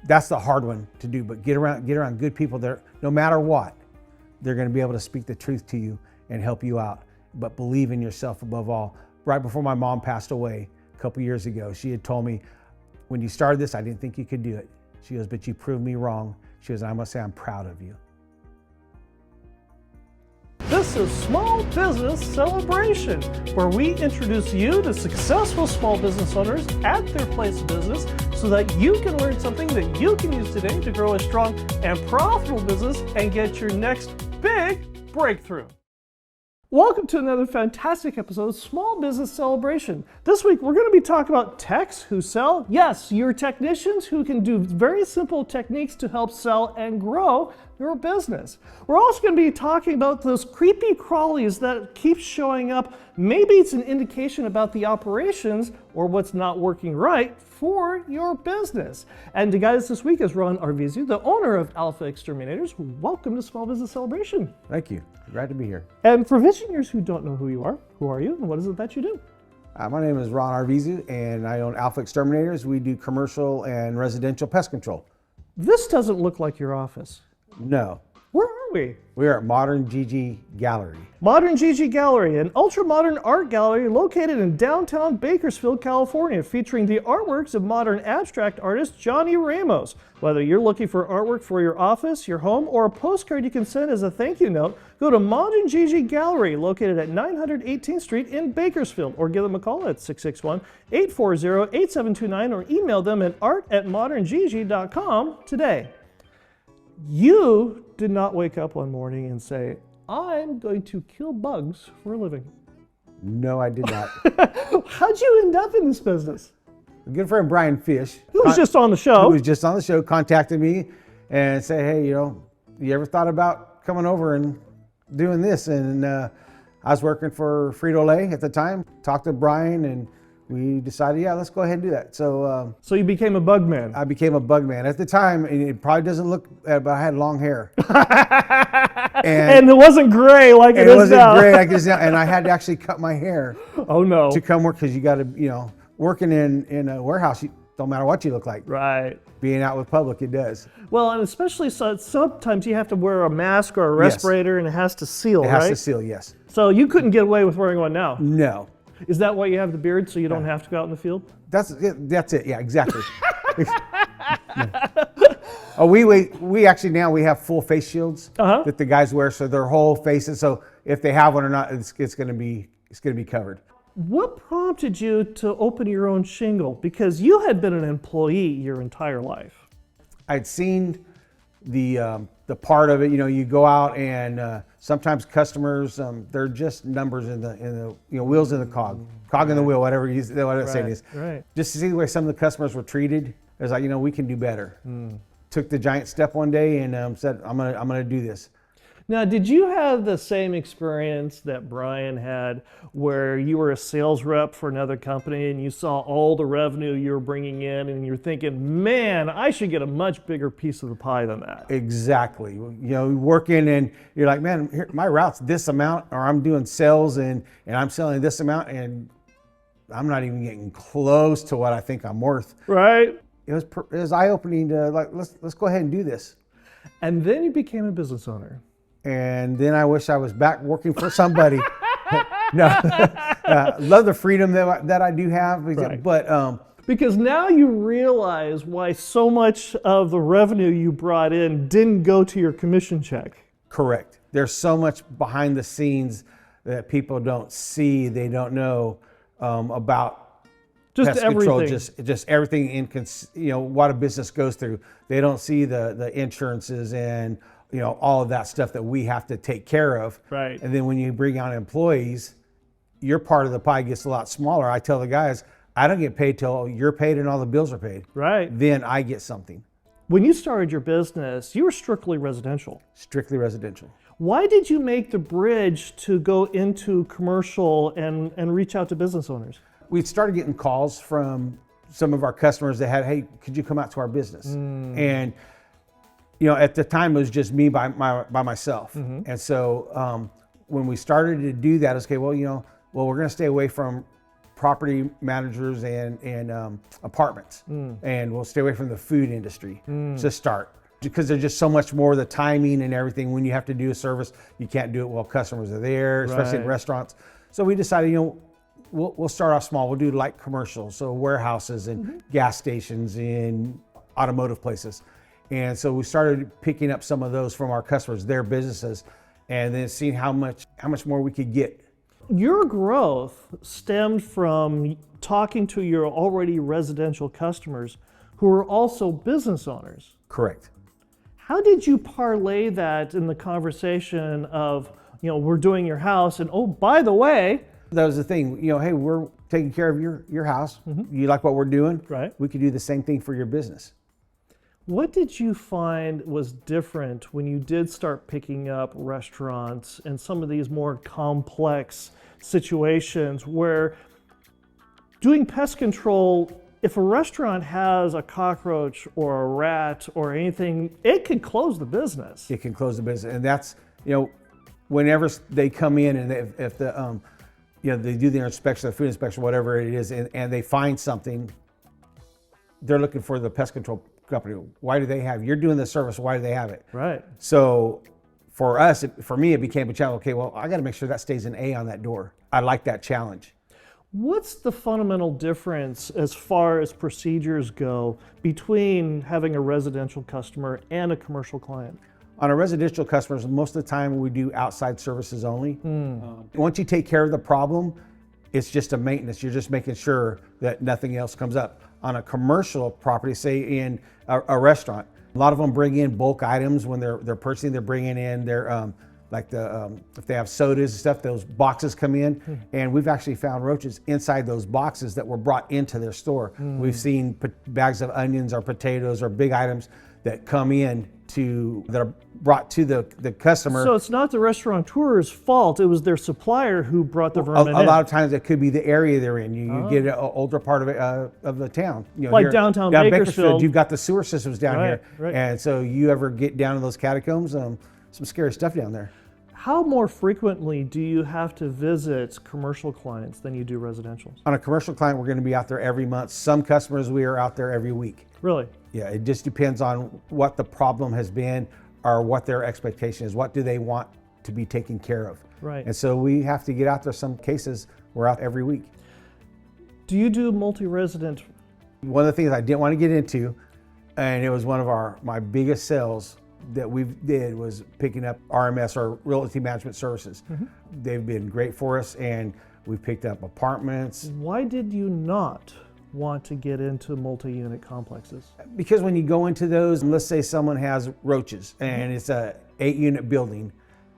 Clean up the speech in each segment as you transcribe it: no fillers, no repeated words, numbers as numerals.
That's the hard one to do, but get around good people there. No matter what, they're going to be able to speak the truth to you and help you out. But believe in yourself above all. Right before my mom passed away a couple years ago, she had told me, when you started this, I didn't think you could do it. She goes, but you proved me wrong. She goes, I must say I'm proud of you. This is Small Business Celebration, where we introduce you to successful small business owners at their place of business so that you can learn something that you can use today to grow a strong and profitable business and get your next big breakthrough. Welcome to another fantastic episode of Small Business Celebration. This week we're going to be talking about techs who sell. Yes, your technicians who can do very simple techniques to help sell and grow your business. We're also going to be talking about those creepy crawlies that keep showing up. Maybe it's an indication about the operations or what's not working right for your business. And to guide us this week is Arvizu, the owner of Alpha Exterminators. Welcome to Small Business Celebration. Thank you. Glad to be here. And for Visioneers who don't know who you are, who are you and what is it that you do? My name is Arvizu, and I own Alpha Exterminators. We do commercial and residential pest control. This doesn't look like your office. No. Where are we? We are at Modern GG Gallery. Modern GG Gallery, an ultra-modern art gallery located in downtown Bakersfield, California, featuring the artworks of modern abstract artist Johnny Ramos. Whether you're looking for artwork for your office, your home, or a postcard you can send as a thank you note, go to Modern GG Gallery, located at 918th Street in Bakersfield, or give them a call at 661-840-8729, or email them at art@moderngg.com today. You did not wake up one morning and say, I'm going to kill bugs for a living. No, I did not. How'd you end up in this business? A good friend, Brian Fish. Who was just on the show. Contacted me and said, hey, you ever thought about coming over and doing this? And I was working for Frito-Lay at the time. Talked to Brian and we decided, yeah, let's go ahead and do that. So you became a bug man. I became a bug man. At the time, it probably doesn't look, but I had long hair. and it wasn't gray like it is now. It wasn't gray like it is now. And I had to actually cut my hair. Oh, no. To come work, because you got to, working in a warehouse, don't matter what you look like. Right. Being out with public, it does. Well, and especially sometimes you have to wear a mask or a respirator, and it has to seal, right? It has to seal, yes. So you couldn't get away with wearing one now? No. Is that why you have the beard, so you don't have to go out in the field? That's it. Yeah, exactly. Oh, we actually now we have full face shields that the guys wear, so their whole faces. So if they have one or not, it's going to be covered. What prompted you to open your own shingle? Because you had been an employee your entire life. I'd seen the part of it. You go out and sometimes customers, they're just numbers in the wheels in the cog in the wheel, whatever saying is. Right. Just to see the way some of the customers were treated, it was like, we can do better. Took the giant step one day and said, I'm gonna do this. Now, did you have the same experience that Brian had, where you were a sales rep for another company and you saw all the revenue you were bringing in and you're thinking, man, I should get a much bigger piece of the pie than that? Exactly. Working and you're like, man, my route's this amount, or I'm doing sales and I'm selling this amount and I'm not even getting close to what I think I'm worth. Right. It was eye-opening to let's go ahead and do this. And then you became a business owner. And then I wish I was back working for somebody. No, love the freedom that I do have, right. But because now you realize why so much of the revenue you brought in didn't go to your commission check. Correct. There's so much behind the scenes that people don't see, they don't know about. Just pest everything. Control, just everything in what a business goes through. They don't see the insurances and all of that stuff that we have to take care of. Right. And then when you bring on employees, your part of the pie gets a lot smaller. I tell the guys, I don't get paid till you're paid and all the bills are paid. Right. Then I get something. When you started your business, you were strictly residential. Strictly residential. Why did you make the bridge to go into commercial and reach out to business owners? We started getting calls from some of our customers that had, hey, could you come out to our business? And at the time it was just me by myself. And so when we started to do that, it's okay, well, we're going to stay away from property managers and apartments, and we'll stay away from the food industry to start, because there's just so much more, the timing and everything. When you have to do a service, you can't do it while customers are there, especially in restaurants. So we decided, we'll start off small. We'll do light commercials, so warehouses and gas stations and automotive places. And so we started picking up some of those from our customers, their businesses, and then seeing how much more we could get. Your growth stemmed from talking to your already residential customers who are also business owners. Correct. How did you parlay that in the conversation of, we're doing your house, and oh, by the way, that was the thing, hey, we're taking care of your house. You like what we're doing? Right. We could do the same thing for your business. What did you find was different when you did start picking up restaurants and some of these more complex situations where doing pest control, if a restaurant has a cockroach or a rat or anything, it can close the business. It can close the business. And that's, whenever they come in and if the, they do their inspection, the food inspection, whatever it is, and they find something, they're looking for the pest control company. Why do they have it? You're doing the service, why do they have it? Right. So for us, for me, it became a challenge. Okay, well, I got to make sure that stays an A on that door. I like that challenge. What's the fundamental difference as far as procedures go between having a residential customer and a commercial client? On our residential customers, most of the time we do outside services only. Once you take care of the problem, it's just a maintenance. You're just making sure that nothing else comes up. On a commercial property, say in a restaurant, a lot of them bring in bulk items when they're purchasing. They're bringing in their if they have sodas and stuff, those boxes come in, and we've actually found roaches inside those boxes that were brought into their store. We've seen bags of onions or potatoes or big items that come in that are brought to the customer. So it's not the restaurateur's fault, it was their supplier who brought the vermin in. A lot of times it could be the area they're in. You get an older part of the town. Like downtown Bakersfield. You've got the sewer systems down here. Right. And so you ever get down to those catacombs, some scary stuff down there. How more frequently do you have to visit commercial clients than you do residential? On a commercial client, we're going to be out there every month. Some customers, we are out there every week. Really? Yeah, it just depends on what the problem has been or what their expectation is. What do they want to be taken care of? Right. And so we have to get out there. Some cases, we're out every week. Do you do multi-resident? One of the things I didn't want to get into, and it was one of my biggest sales that we did, was picking up RMS, or Realty Management Services. They've been great for us, and we've picked up apartments. Why did you not want to get into multi-unit complexes? Because when you go into those, let's say someone has roaches and it's a 8-unit building.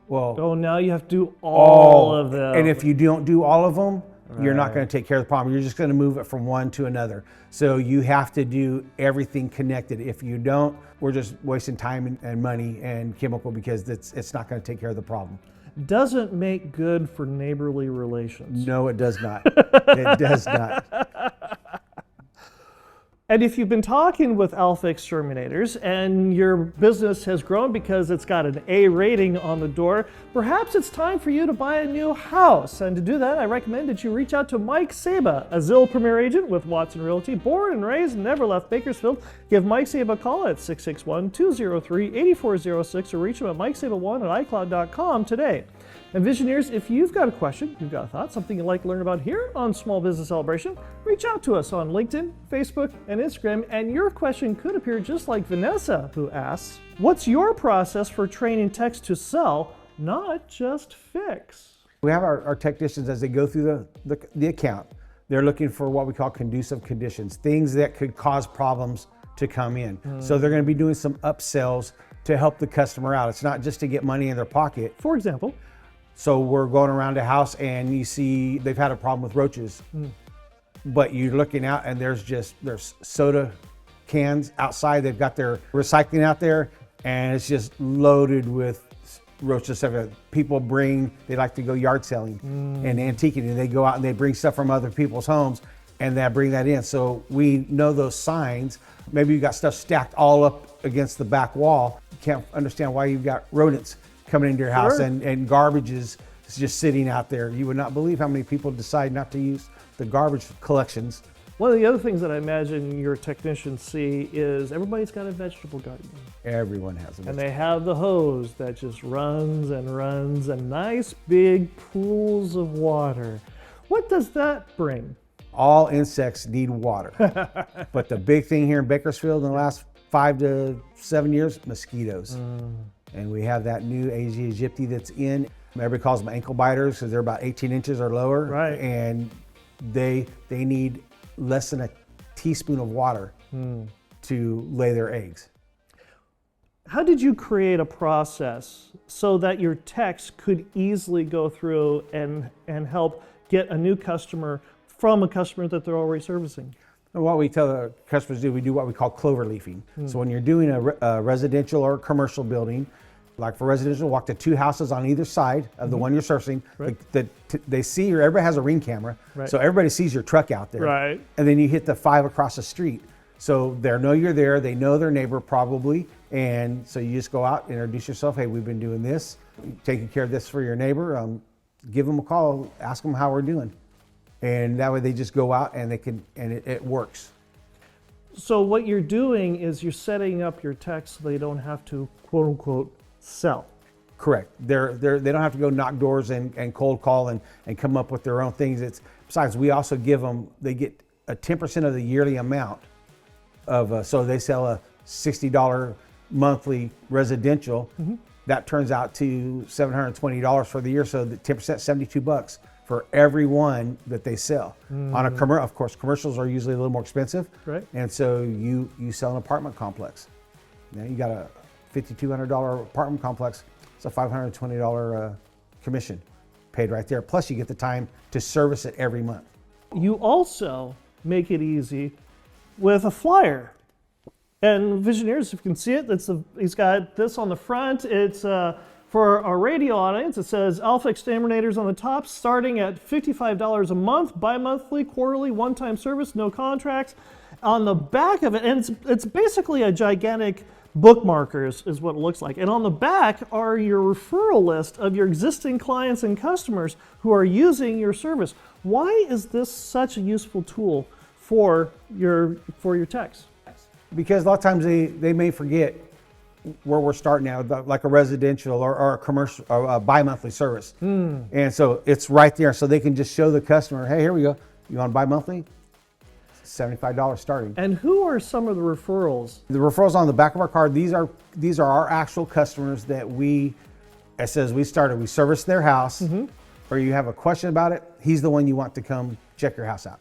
Well, oh, now you have to do all of them. And if you don't do all of them, you're not going to take care of the problem. You're just going to move it from one to another. So you have to do everything connected. If you don't, we're just wasting time and money and chemical, because it's not going to take care of the problem. Doesn't make good for neighborly relations. No, it does not. It does not. And if you've been talking with Alpha Exterminators and your business has grown because it's got an A rating on the door, perhaps it's time for you to buy a new house. And to do that, I recommend that you reach out to Mike Saba, a Zillow Premier Agent with Watson Realty, born and raised and never left Bakersfield. Give Mike Saba a call at 661-203-8406 or reach him at mikesaba1@icloud.com today. And Visioneers, if you've got a question, you've got a thought, something you'd like to learn about here on Small Business Celebration, reach out to us on LinkedIn, Facebook, and Instagram, and your question could appear just like Vanessa, who asks, what's your process for training techs to sell, not just fix? We have our technicians, as they go through the account, they're looking for what we call conducive conditions, things that could cause problems to come in. So they're going to be doing some upsells to help the customer out. It's not just to get money in their pocket. For example? So we're going around a house and you see they've had a problem with roaches, but you're looking out and there's soda cans outside. They've got their recycling out there and it's just loaded with roaches. People they like to go yard selling and antiquing, and they go out and they bring stuff from other people's homes and they bring that in. So we know those signs. Maybe you got stuff stacked all up against the back wall. You can't understand why you've got rodents coming into your house and garbage is just sitting out there. You would not believe how many people decide not to use the garbage collections. One of the other things that I imagine your technicians see is everybody's got a vegetable garden. Everyone has them. And they have the hose that just runs and runs and nice big pools of water. What does that bring? All insects need water. But the big thing here in Bakersfield in the last 5 to 7 years, mosquitoes. And we have that new Aedes aegypti that's in. Everybody calls them ankle biters because they're about 18 inches or lower. Right. And they need less than a teaspoon of water to lay their eggs. How did you create a process so that your techs could easily go through and help get a new customer from a customer that they're already servicing? And what we tell the customers to do, we do what we call clover leafing. So when you're doing a residential or commercial building, like for residential, walk to 2 houses on either side of the one you're servicing. Right. They see everybody has a ring camera, Right. so everybody sees your truck out there. Right. And then you hit the 5 across the street. So they know you're there, they know their neighbor probably, and so you just go out, introduce yourself, hey, we've been doing this, taking care of this for your neighbor, give them a call, ask them how we're doing. And that way they just go out and it works. So what you're doing is you're setting up your techs so they don't have to, quote unquote, sell. Correct. They don't have to go knock doors and cold call and come up with their own things. Besides, we also give them, they get a 10% of the yearly amount of, so they sell a $60 monthly residential. That turns out to $720 for the year. So the 10%, $72 for every one that they sell. On a commercial, of course, commercials are usually a little more expensive. Right. And so you sell an apartment complex. Now you got a $5,200 apartment complex. It's a $520 commission paid right there. Plus you get the time to service it every month. You also make it easy with a flyer. And Visioneers, if you can see it, he's got this on the front. It's for our radio audience. It says Alpha Exterminators on the top, starting at $55 a month, bi-monthly, quarterly, one-time service, no contracts. On the back of it, and it's basically a gigantic bookmarker is what it looks like. And on the back are your referral list of your existing clients and customers who are using your service. Why is this such a useful tool for your techs? Because a lot of times they may forget where we're starting at, like a residential or a commercial or a bi-monthly service. And so it's right there. So they can just show the customer, hey, here we go. You want bi-monthly? $75 starting. And who are some of the referrals? The referrals on the back of our card, these are our actual customers that it says we service their house, or you have a question about it, he's the one you want to come check your house out.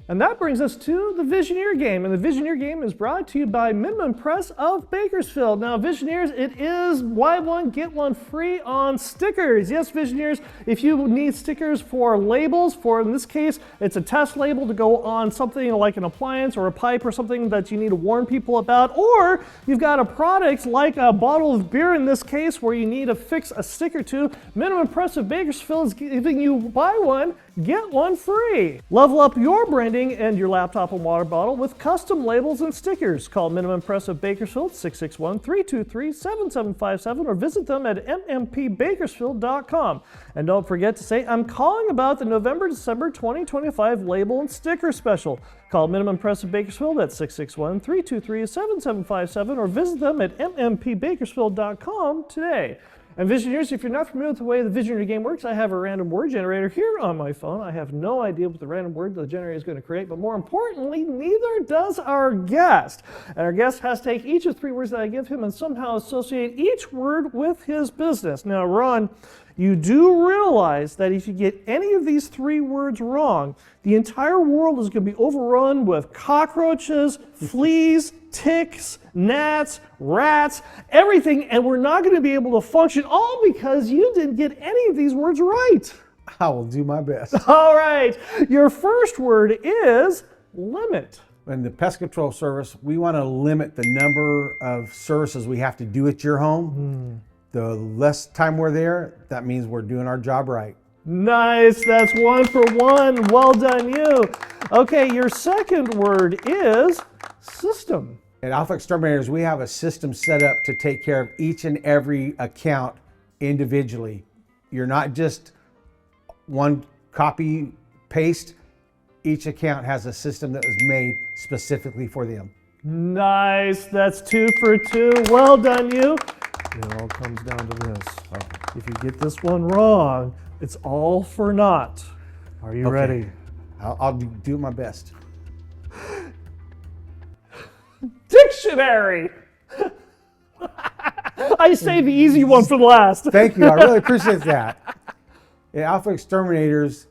And that brings us to the Visioneer Game. And the Visioneer Game is brought to you by Minimum Press of Bakersfield. Now, Visioneers, it is buy one, get one free on stickers. Yes, Visioneers, if you need stickers for labels, in this case, it's a test label to go on something like an appliance or a pipe or something that you need to warn people about, or you've got a product like a bottle of beer in this case where you need to fix a sticker to, Minimum Press of Bakersfield is giving you buy one, get one free. Level up your branding and your laptop and water bottle with custom labels and stickers. Call Minimum Press of Bakersfield 661-323-7757 or visit them at mmpbakersfield.com. And don't forget to say, I'm calling about the November-December 2025 label and sticker special. Call Minimum Press of Bakersfield at 661-323-7757 or visit them at mmpbakersfield.com today. And Visioneers, if you're not familiar with the way the Visioneer Game works, I have a random word generator here on my phone. I have no idea what the random word the generator is going to create, but more importantly, neither does our guest. And our guest has to take each of 3 words that I give him and somehow associate each word with his business. Now, Ron, you do realize that if you get any of these 3 words wrong, the entire world is going to be overrun with cockroaches, fleas, ticks, gnats, rats, everything, and we're not going to be able to function, all because you didn't get any of these words right. I will do my best. All right, your first word is limit. In the pest control service, we want to limit the number of services we have to do at your home. The less time we're there, that means we're doing our job right. Nice, that's 1 for 1. Well done, you. Okay, your second word is system. At Alpha Exterminators, we have a system set up to take care of each and every account individually. You're not just one copy paste. Each account has a system that was made specifically for them. Nice. That's 2 for 2. Well done, you. It all comes down to this. If you get this one wrong, it's all for naught. Are you ready? I'll do my best. Dictionary. I saved the easy one for last. Thank you. I really appreciate that. In Alpha Exterminators,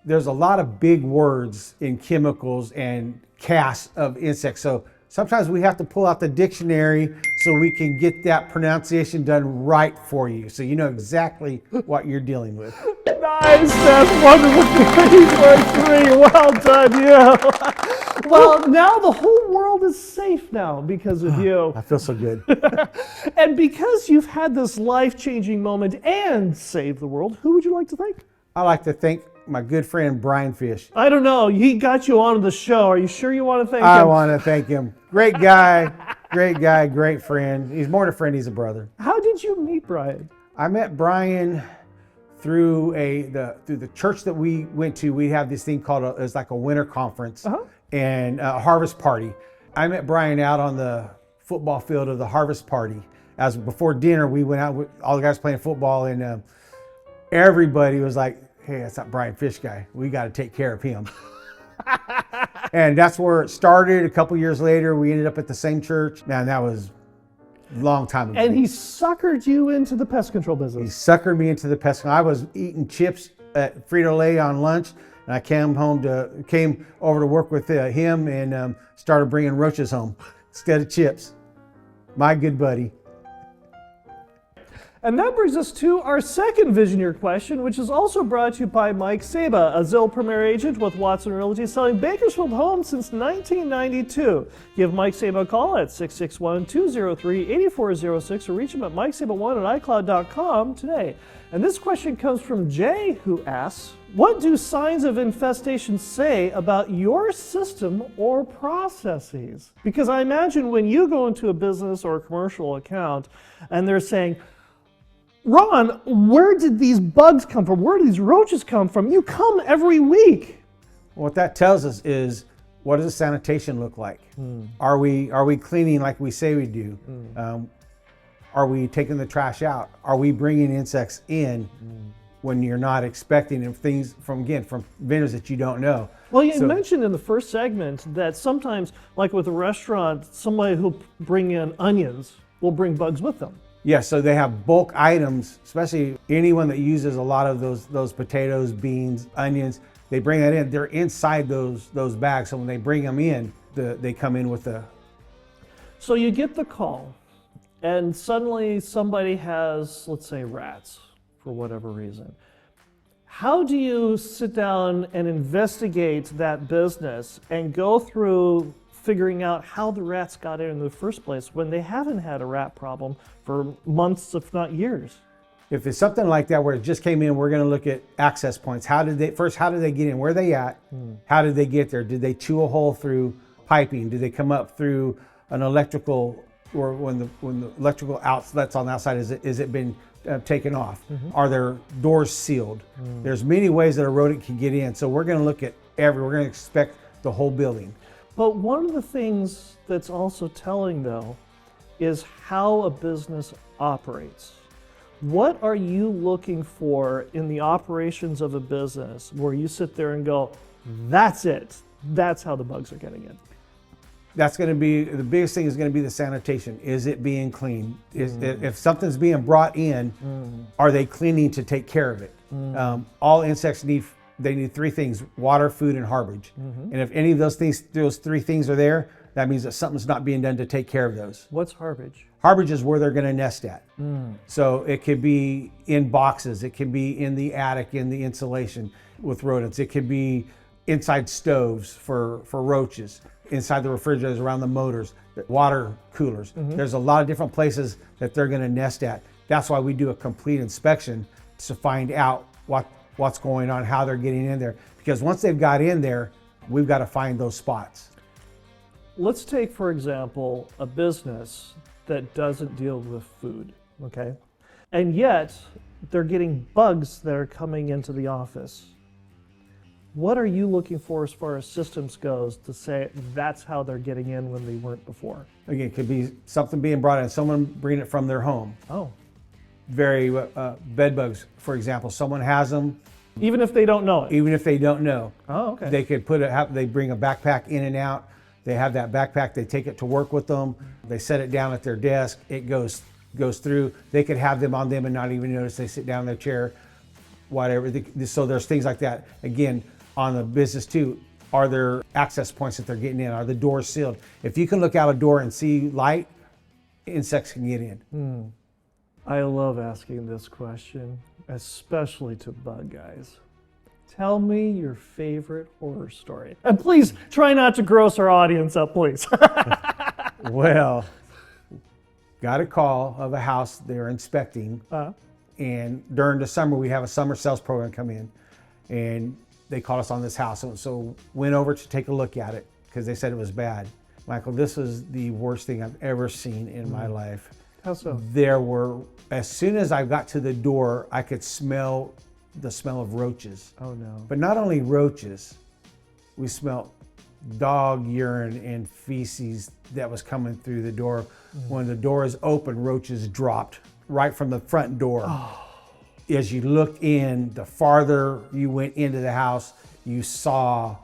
there's a lot of big words in chemicals and casts of insects. So sometimes we have to pull out the dictionary so we can get that pronunciation done right for you, so you know exactly what you're dealing with. Nice. That's wonderful. 3 for 3. Well done, you. Well, now the whole world is safe now because of you. I feel so good. And because you've had this life-changing moment and saved the world, who would you like to thank? I'd like to thank my good friend Brian Fish. I don't know. He got you onto the show. Are you sure you want to thank him? I want to thank him. Great guy, great friend. He's more than a friend, he's a brother. How did you meet Brian? I met Brian through the church that we went to. We have this thing called it was like a winter conference and a harvest party. I met Brian out on the football field of the harvest party. As before dinner, we went out with all the guys playing football, and everybody was like, "Hey, that's that Brian Fish guy. We got to take care of him." And that's where it started. A couple years later, we ended up at the same church. Man, that was a long time ago. And he suckered you into the pest control business. He suckered me into the pest control. I was eating chips at Frito-Lay on lunch, and I came over to work with him and started bringing roaches home instead of chips. My good buddy. And that brings us to our second Visioneer question, which is also brought to you by Mike Saba, a Zillow Premier agent with Watson Realty, selling Bakersfield homes since 1992. Give Mike Saba a call at 661-203-8406 or reach him at mikesaba1 at icloud.com today. And this question comes from Jay, who asks, what do signs of infestation say about your system or processes? Because I imagine when you go into a business or a commercial account and they're saying, Ron, where did these bugs come from? Where did these roaches come from? You come every week. What that tells us is, what does the sanitation look like? Are we cleaning like we say we do? Are we taking the trash out? Are we bringing insects in when you're not expecting things from vendors that you don't know? Well, you mentioned in the first segment that sometimes, like with a restaurant, somebody who'll bring in onions will bring bugs with them. Yeah, so they have bulk items, especially anyone that uses a lot of those potatoes, beans, onions. They bring that in. They're inside those bags. So when they bring them in, they come in with the. So you get the call, and suddenly somebody has, let's say, rats for whatever reason. How do you sit down and investigate that business and go through figuring out how the rats got in the first place when they haven't had a rat problem for months, if not years? If it's something like that where it just came in, we're going to look at access points. How did they get in? Where are they at? How did they get there? Did they chew a hole through piping? Did they come up through an electrical, or when the electrical outlets on the outside, is it been taken off? Are there doors sealed? There's many ways that a rodent can get in. So we're going to look at we're going to inspect the whole building. But one of the things that's also telling, though, is how a business operates. What are you looking for in the operations of a business where you sit there and go, that's it, that's how the bugs are getting in? That's going to be, the biggest thing is going to be the sanitation. Is it being cleaned? If something's being brought in, are they cleaning to take care of it? All insects need 3 things: water, food, and harborage. And if any of those 3 things are there, that means that something's not being done to take care of those. What's harborage? Harborage is where they're going to nest at. So it could be in boxes, it can be in the attic, in the insulation with rodents. It could be inside stoves for roaches, inside the refrigerators, around the motors, water coolers. There's a lot of different places that they're going to nest at. That's why we do a complete inspection to find out what's going on, how they're getting in there. Because once they've got in there, we've got to find those spots. Let's take, for example, a business that doesn't deal with food, okay? And yet, they're getting bugs that are coming into the office. What are you looking for as far as systems goes to say that's how they're getting in when they weren't before? Again, it could be something being brought in, someone bringing it from their home. Oh. Bed bugs, for example. Someone has them. Even if they don't know it? Even if they don't know. Oh, okay. They could they bring a backpack in and out. They have that backpack, they take it to work with them. They set it down at their desk. It goes through. They could have them on them and not even notice. They sit down in their chair, whatever. So there's things like that. Again, on the business too, are there access points that they're getting in? Are the doors sealed? If you can look out a door and see light, insects can get in. I love asking this question, especially to bug guys. Tell me your favorite horror story. And please try not to gross our audience up, please. Well, got a call of a house they were inspecting. And during the summer, we have a summer sales program come in. And they called us on this house. So went over to take a look at it because they said it was bad. Michael, this was the worst thing I've ever seen in my life. How so? There were, as soon as I got to the door, I could smell the smell of roaches. Oh no. But not only roaches, we smelled dog urine and feces that was coming through the door. When the door is open, roaches dropped right from the front door. As you looked in, the farther you went into the house, you saw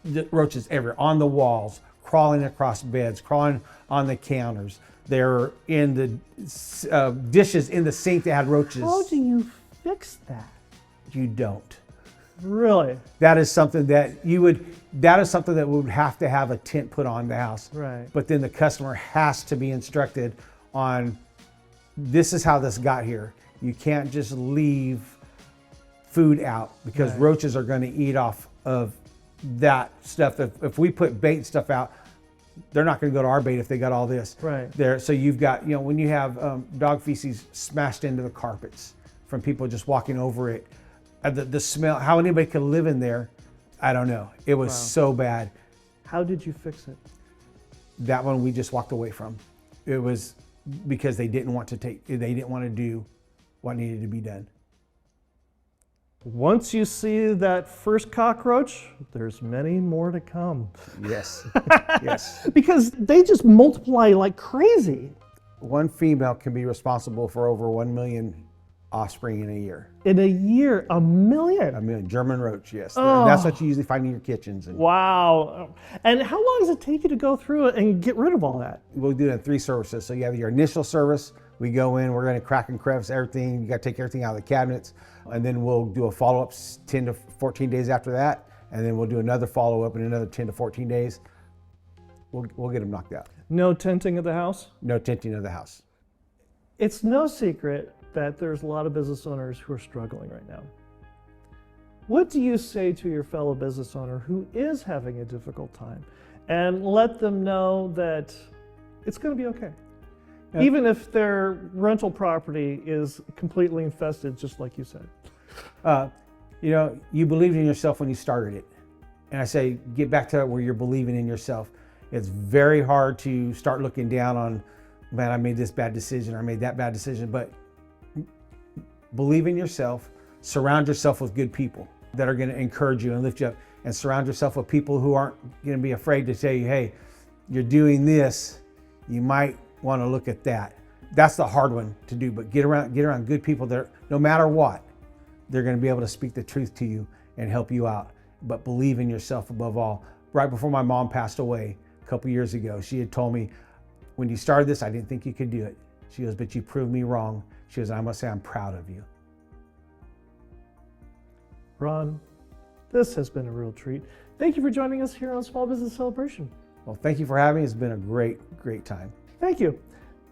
the roaches everywhere, on the walls, crawling across beds, crawling on the counters. They're in the dishes in the sink that had roaches. How do you fix that? You don't. Really? That is something that would have to have a tent put on the house. Right. But then the customer has to be instructed on, this is how this got here. You can't just leave food out because roaches are going to eat off of that stuff. If we put bait stuff out, they're not going to go to our bait if they got all this. Right. There. So you've got, when you have dog feces smashed into the carpets from people just walking over it, the smell, how anybody could live in there, I don't know. It was so bad. How did you fix it? That one we just walked away from. It was because they didn't want to do what needed to be done. Once you see that first cockroach, there's many more to come. Yes. Yes. Because they just multiply like crazy. One female can be responsible for over 1 million offspring in a year. In a year, 1 million? 1 million. German roach, yes. Oh. That's what you usually find in your kitchens. And wow. And how long does it take you to go through it and get rid of all that? we'll do it in 3 services. So you have your initial service. We go in, we're going to crack and crevice everything. You got to take everything out of the cabinets. And then we'll do a follow-up 10 to 14 days after that. And then we'll do another follow-up in another 10 to 14 days. We'll get them knocked out. No tenting of the house? No tinting of the house. It's no secret that there's a lot of business owners who are struggling right now. What do you say to your fellow business owner who is having a difficult time and let them know that it's going to be okay? Yeah. Even if their rental property is completely infested, just like you said. You believed in yourself when you started it. And I say, get back to where you're believing in yourself. It's very hard to start looking down on, man, I made this bad decision or I made that bad decision. But believe in yourself, surround yourself with good people that are going to encourage you and lift you up, and surround yourself with people who aren't going to be afraid to tell you, hey, you're doing this, you might want to look at that. That's the hard one to do, but get around good people that, no matter what, they're going to be able to speak the truth to you and help you out. But believe in yourself above all. Right before my mom passed away a couple years ago, she had told me, when you started this, I didn't think you could do it. She goes, but you proved me wrong. She goes, I must say I'm proud of you. Ron, this has been a real treat. Thank you for joining us here on Small Business Celebration. Well, thank you for having me. It's been a great, great time. Thank you.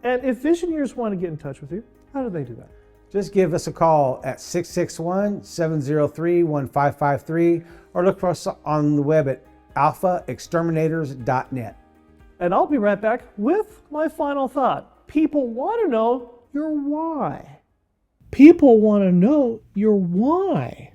And if Visioneers want to get in touch with you, how do they do that? Just give us a call at 661-703-1553 or look for us on the web at alphaexterminators.net. And I'll be right back with my final thought. People want to know your why. People want to know your why.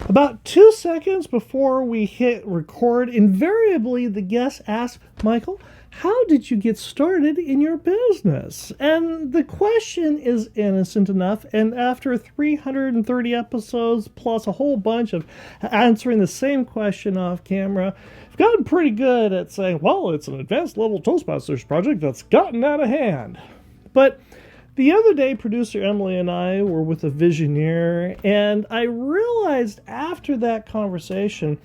About 2 seconds before we hit record, invariably the guest asks, Michael, how did you get started in your business? And the question is innocent enough. And after 330 episodes, plus a whole bunch of answering the same question off camera, I've gotten pretty good at saying, well, it's an advanced level Toastmasters project that's gotten out of hand. But the other day, producer Emily and I were with a Visioneer, and I realized after that conversation,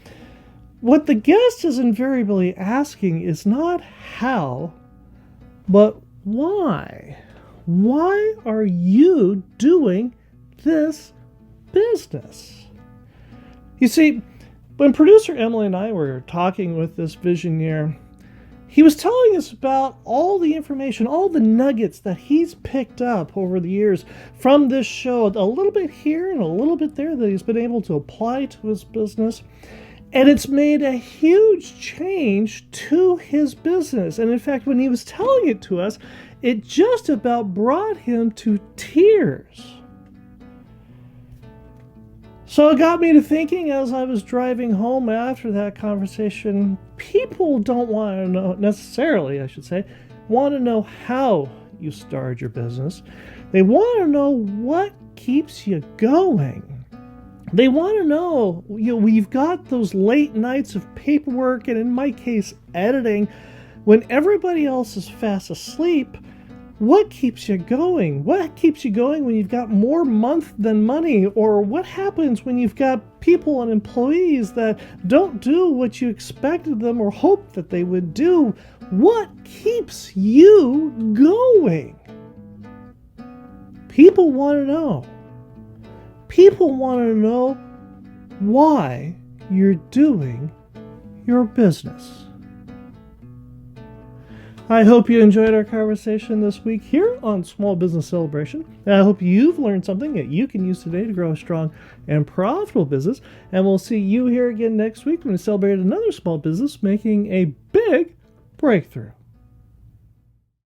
what the guest is invariably asking is not how, but why. Why are you doing this business? You see, when producer Emily and I were talking with this Visioneer, he was telling us about all the information, all the nuggets that he's picked up over the years from this show, a little bit here and a little bit there that he's been able to apply to his business. And it's made a huge change to his business. And in fact, when he was telling it to us, it just about brought him to tears. So it got me to thinking as I was driving home after that conversation, people don't want to know, necessarily, I should say, want to know how you started your business. They want to know what keeps you going. They want to know, we've got those late nights of paperwork and, in my case, editing, when everybody else is fast asleep. What keeps you going? What keeps you going when you've got more month than money? Or what happens when you've got people and employees that don't do what you expected them or hoped that they would do? What keeps you going? People want to know. People want to know why you're doing your business. I hope you enjoyed our conversation this week here on Small Business Celebration. And I hope you've learned something that you can use today to grow a strong and profitable business. And we'll see you here again next week when we celebrate another small business making a big breakthrough.